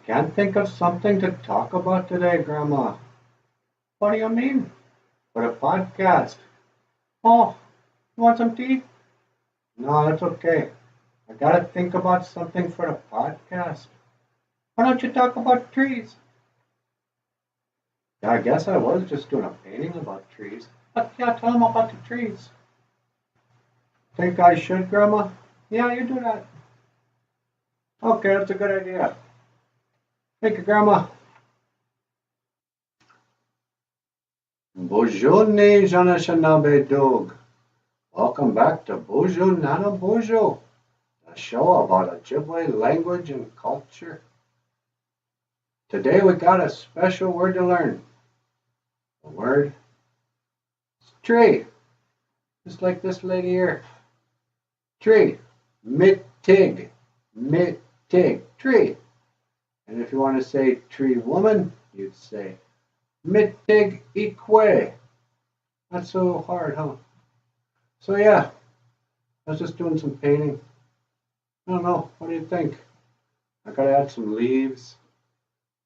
Can't think of something to talk about today, Grandma. What do you mean? For a podcast. Oh, you want some tea? No, that's okay. I gotta think about something for a podcast. Why don't you talk about trees? Yeah, I guess I was just doing a painting about trees. But yeah, tell them about the trees. Think I should, Grandma? Yeah, you do that. Okay, that's a good idea. Thank you, Grandma. Boozhoo ni Dog. Welcome back to Boozhoo Nanaboozhoo, a show about Ojibwe language and culture. Today we got a special word to learn. The word is tree, just like this lady here. Tree, mitig, mitig, tree. And if you want to say tree woman, you'd say mitig ikwe. Not so hard, huh? So yeah, I was just doing some painting. I don't know, what do you think? I gotta add some leaves,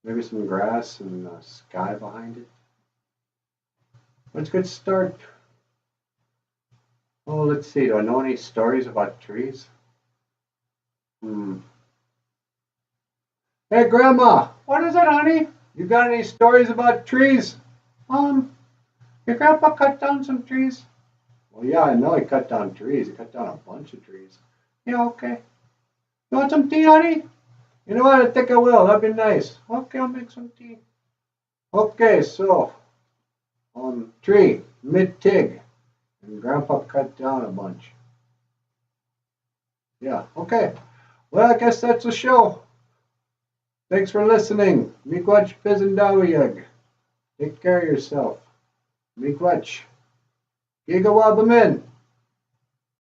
maybe some grass and sky behind it. Let's get started. Oh, let's see, do I know any stories about trees? Hey Grandma, what is it, honey? You got any stories about trees? Your grandpa cut down some trees. Well, yeah, I know he cut down trees. He cut down a bunch of trees. Yeah, okay. You want some tea, honey? You know what? I think I will. That'd be nice. Okay, I'll make some tea. Okay, so, tree, mid-tig, and Grandpa cut down a bunch. Yeah, okay. Well, I guess that's the show. Thanks for listening. Miigwech Pizendawiyag. Take care of yourself. Miigwech. Gigawabamin.